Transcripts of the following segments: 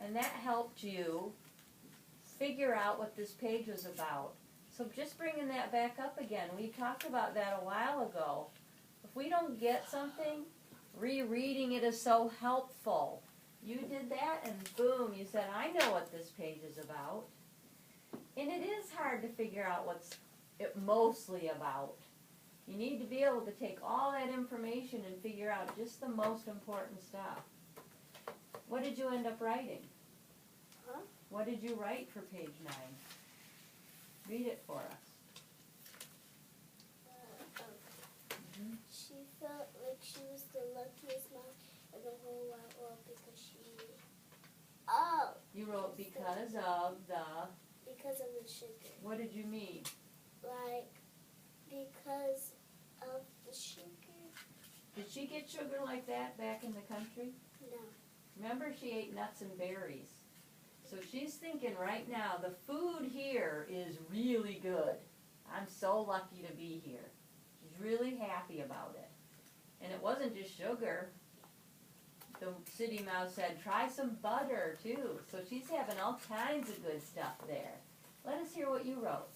and that helped you figure out what this page was about. So just bringing that back up again, we talked about that a while ago. If we don't get something, rereading it is so helpful. You did that and boom, you said, I know what this page is about. And it is hard to figure out what's it mostly about. You need to be able to take all that information and figure out just the most important stuff. What did you end up writing? Huh? What did you write for page 9? Read it for us. She felt like she was the luckiest mouse in the whole wide world because she... Oh! You wrote because of the... Because of the sugar. What did you mean? Like, because of the sugar. Did she get sugar like that back in the country? No. Remember, she ate nuts and berries. So she's thinking right now, the food here is really good. I'm so lucky to be here. She's really happy about it. And it wasn't just sugar. The city mouse said, try some butter too. So she's having all kinds of good stuff there. Let us hear what you wrote.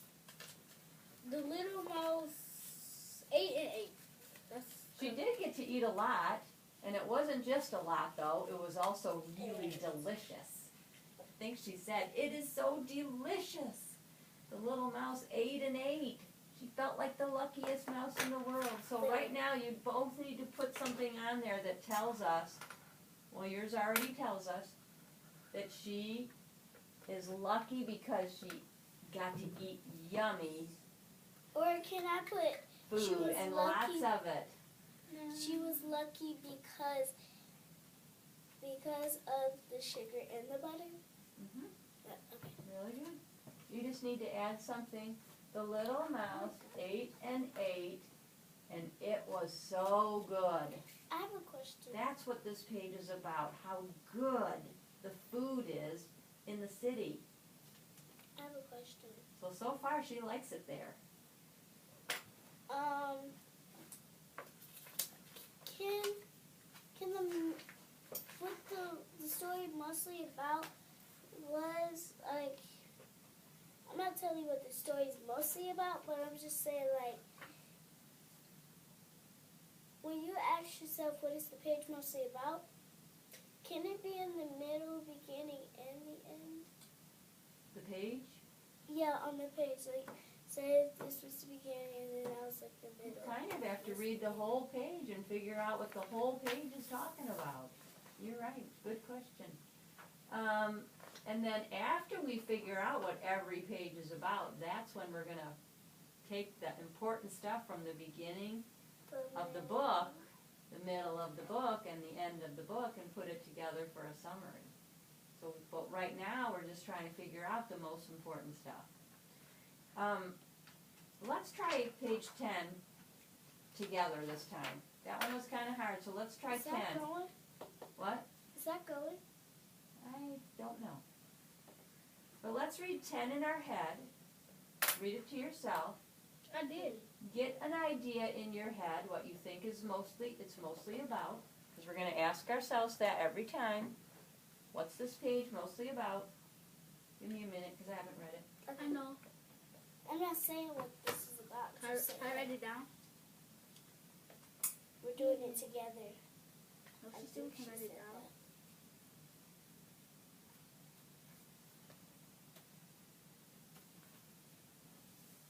The little mouse ate and ate. She did get to eat a lot, and it wasn't just a lot though, it was also really delicious. I think she said, it is so delicious. The little mouse ate and ate. She felt like the luckiest mouse in the world. So right now you both need to put something on there that tells us, well, yours already tells us, that she is lucky because she got to eat yummy Or can I put she food was and lucky, lots of it. She was lucky because of the sugar and the butter? Mhm. Okay. Really good. You just need to add something. The little mouse ate and ate, and it was so good. I have a question. That's what this page is about, how good the food is in the city. I have a question. So far she likes it there. Can what the story mostly about was, like, I'm not telling you what the story is mostly about, but I'm just saying, like, when you ask yourself what is the page mostly about, can it be in the middle, beginning, and the end? The page? Yeah, on the page, like, say this was the beginning and then that was like the You middle. kind of have to read the whole page and figure out what the whole page is talking about. You're right, good question. And then after we figure out what every page is about, that's when we're going to take the important stuff from the beginning of the book, the middle of the book, and the end of the book, and put it together for a summary. So, but right now we're just trying to figure out the most important stuff. Let's try page 10 together this time. That one was kind of hard, so let's try 10. Is that going? What? Is that going? I don't know. But let's read 10 in our head. Read it to yourself. I did. Get an idea in your head what you think it's mostly about. Because we're going to ask ourselves that every time. What's this page mostly about? Give me a minute because I haven't read it. I know. I'm not saying what this is about. Can I write it down? We're doing it together. No, I she still think can she write it said down. that.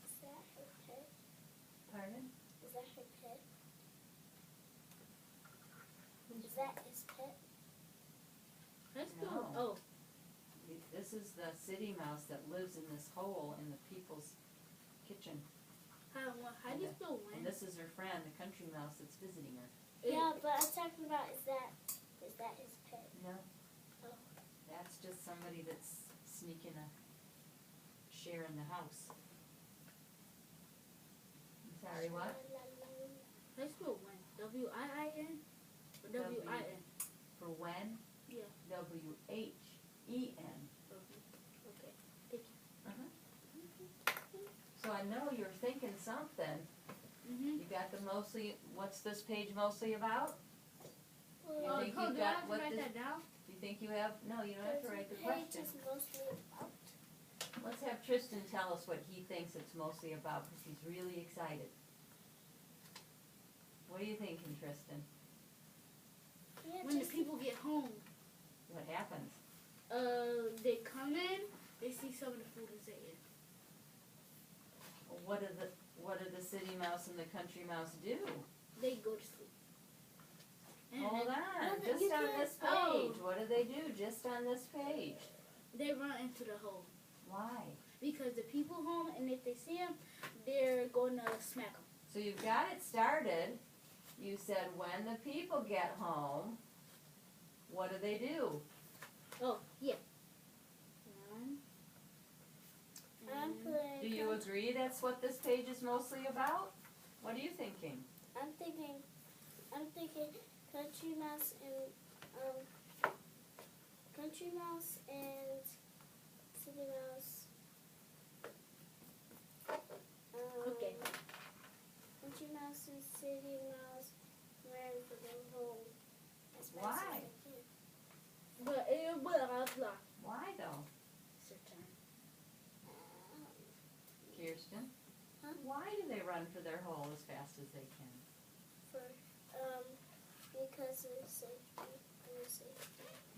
Is that her pet? Pardon? Is that her pet? Is that his pet? Let's No. go. Oh, This is the city mouse that lives in this hole in the people's kitchen. how do you spell And when? this is her friend, the country mouse that's visiting her. Yeah, but I'm talking about is that his pet? No. Oh. That's just somebody that's sneaking a share in the house. I'm sorry, what? Let's spell when. W-I-I-N or W-I-N? For when? Yeah. W-H-E-N. Okay. Thank you. So I know you're thinking something. Mm-hmm. You got the mostly, what's this page mostly about? You think Oh, you do I got have to what write this, that down? do You think you have, no, you don't have to write the question. Page is mostly about. Let's have Tristan tell us what he thinks it's mostly about, because he's really excited. What are you thinking, Tristan? Yeah, When the just people get home, What happens? they come in, they see some of the food is there. What do the city mouse and the country mouse do? They go to sleep. And Hold then on, No, but just you on can't- this oh. page. What do they do just on this page? they run into the hole. Why? Because the people home, and if they see them, they're going to smack them. So you've got it started. You said when the people get home, what do they do? Oh, yeah. One. I'm and- putting. Do you agree that's what this page is mostly about? What are you thinking? I'm thinking country mouse and city mouse. Okay. Country mouse and city mouse ran for the home as fast Why? as they can. But it blah blah. Why though, It's your turn. Kirsten? Huh? Why do they run for their hole as fast as they can? Because of safety.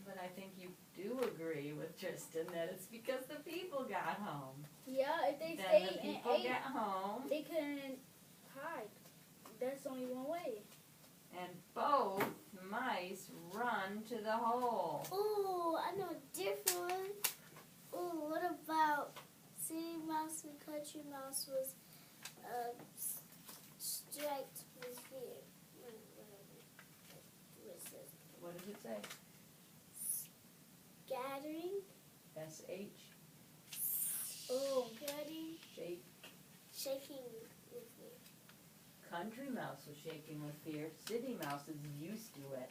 But I think you do agree with Tristan that it's because the people got home. Yeah, if they Then stay the and people ate, get home, they couldn't hide. That's only one way. and both mice run to the hole. Ooh, I know a different one. Ooh, what about city mouse and country mouse was striked with fear? What's this? What does it say? Gathering. S-H, Oh, Gathering. shake. Shaking with fear. Country mouse was shaking with fear. City mouse is used to it.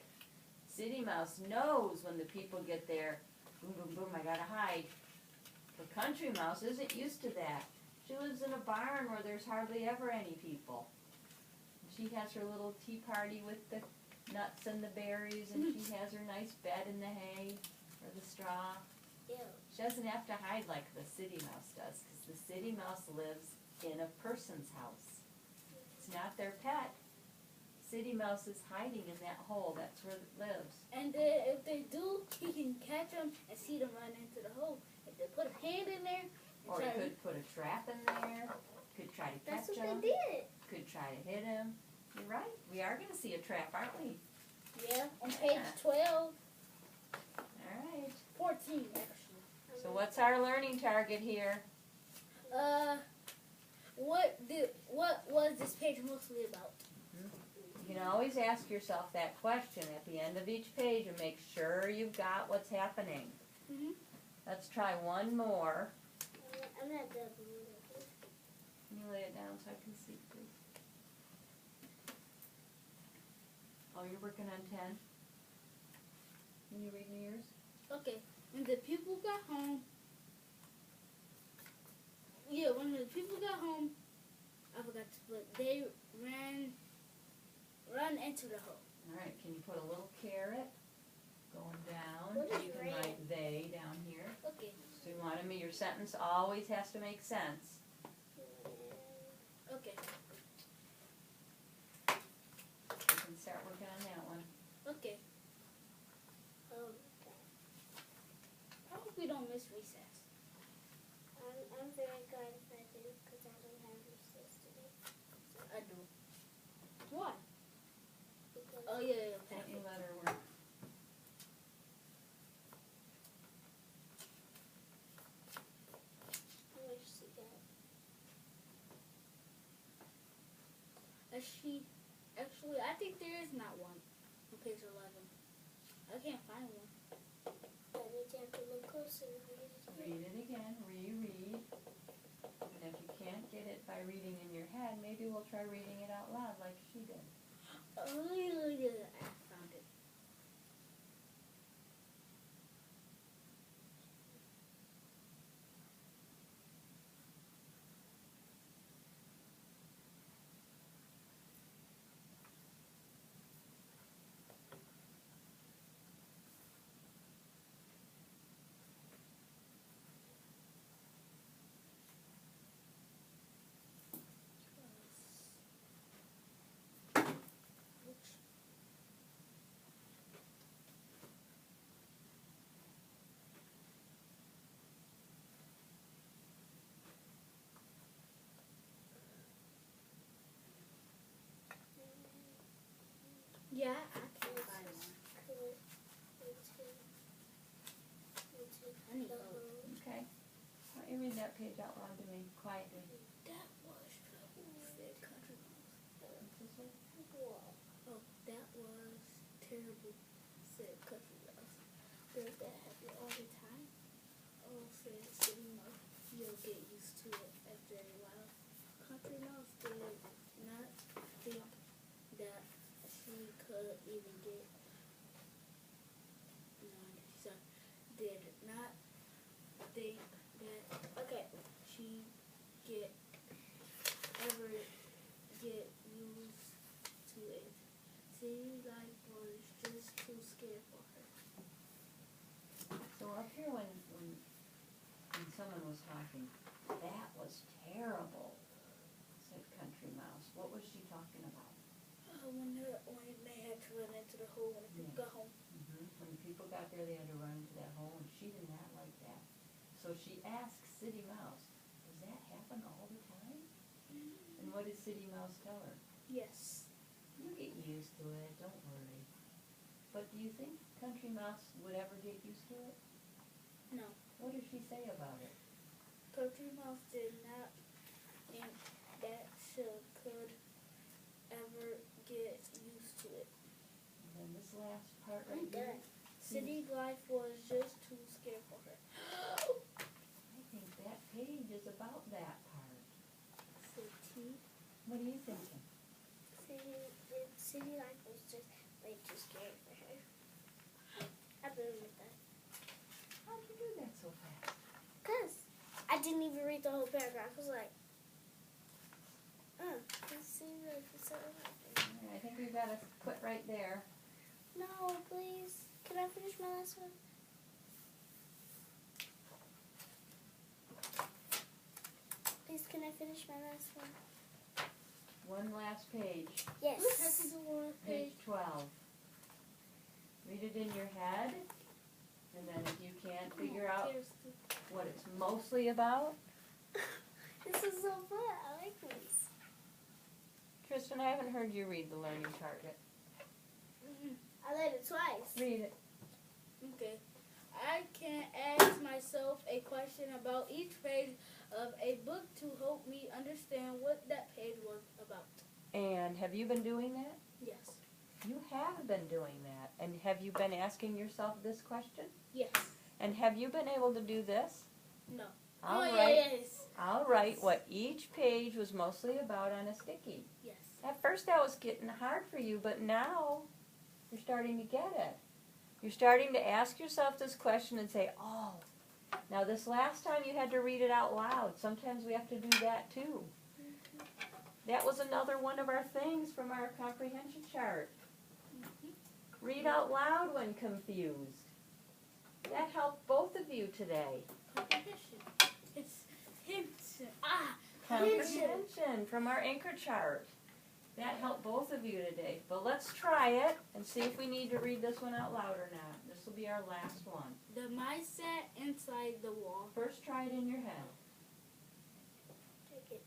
City mouse knows when the people get there, boom, boom, boom, I gotta hide. But country mouse isn't used to that. She lives in a barn where there's hardly ever any people. She has her little tea party with the nuts and the berries, and she has her nice bed in the hay or the straw. Ew. She doesn't have to hide like the city mouse does, because the city mouse lives in a person's house. It's not their pet. City mouse is hiding in that hole. That's where it lives. and then if they do, he can catch them and see them run into the hole. If they put a hand in there, and Or try he to- could put a trap in there. Could try to That's catch what him. they did. Could try to hit him. You're right. We are going to see a trap, aren't we? yeah, on page Yeah. 12, All right. 14 actually. So what's our learning target here? What was this page mostly about? You can always ask yourself that question at the end of each page and make sure you've got what's happening. Mhm. Let's try one more. I'm not double it. Can you lay it down so I can see, please? Oh, you're working on 10? Can you read me yours? Okay, when the people got home, when the people got home, I forgot to put, they run into the hole. All right, can you put a little carrot going down? What is You can ran? write they down here. Okay, So you wanted me, your sentence always has to make sense. okay, You can start working on that one. okay. Oh, I hope we don't miss recess. I'm very glad if I do because I don't have recess today. I do. Why? Because Oh yeah. Any letter work. how much she got? Actually, I think there is not one on page 11. I can't find one. I need to have to look closer and read it again. Read it again, reread. And if you can't get it by reading in your head, maybe we'll try reading it out loud like she did. Oh yeah, I found it. don't you read that page out loud to me, quietly? That was Trouble, said Country Mouse. What's this one? Oh, that was terrible, said Country Mouse. Does that happen all the time? Oh, said City Mouse. You'll get used to it after a while. Country Mouse did not think that she could even get. No, she did not think that. Okay, she ever get used to it. City life was just too scared for her. So up here when someone was talking, that was terrible, said Country Mouse. What was she talking about? When they had to run into the hole when people got home. When the people got there, they had to run into that hole, and she did not like that. So she asked City Mouse, does that happen all the time? And what did City Mouse tell her? Yes. You get used to it, don't worry. But do you think Country Mouse would ever get used to it? No. What does she say about it? Country Mouse did not think that she could ever get used to it. And then this last part right here. City life was just too scared for her. I think that page is about that part. City. What are you thinking? City life was just way too scary for her. I believe with that. How'd you do that so fast? Cause I didn't even read the whole paragraph. I was like, city life is so Alright, I think we've got to quit right there. No, please. Can I finish my last one? Please, can I finish my last one? One last page. Yes. Page 12. Read it in your head, and then if you can't figure out what it's mostly about. This is so fun. I like this. Tristan, I haven't heard you read the learning chart yet. I read it twice. Read it. Okay. I can ask myself a question about each page of a book to help me understand what that page was about. And have you been doing that? Yes. You have been doing that. And have you been asking yourself this question? Yes. And have you been able to do this? No. I'll Oh, write, yes. I'll write what each page was mostly about on a sticky. Yes. At first that was getting hard for you, but now you're starting to get it. You're starting to ask yourself this question and say, oh, now this last time you had to read it out loud. Sometimes we have to do that too. That was another one of our things from our comprehension chart. Read out loud when confused. That helped both of you today. Comprehension. It's hints. Comprehension from our anchor chart. That helped both of you today. But let's try it and see if we need to read this one out loud or not. This will be our last one. The mindset inside the wall. First try it in your head. Take it.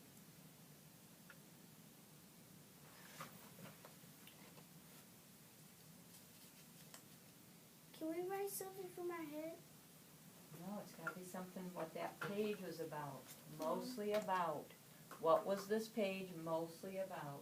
Can we write something from our head? No, it's got to be something what that page was about. Mostly about. What was this page mostly about?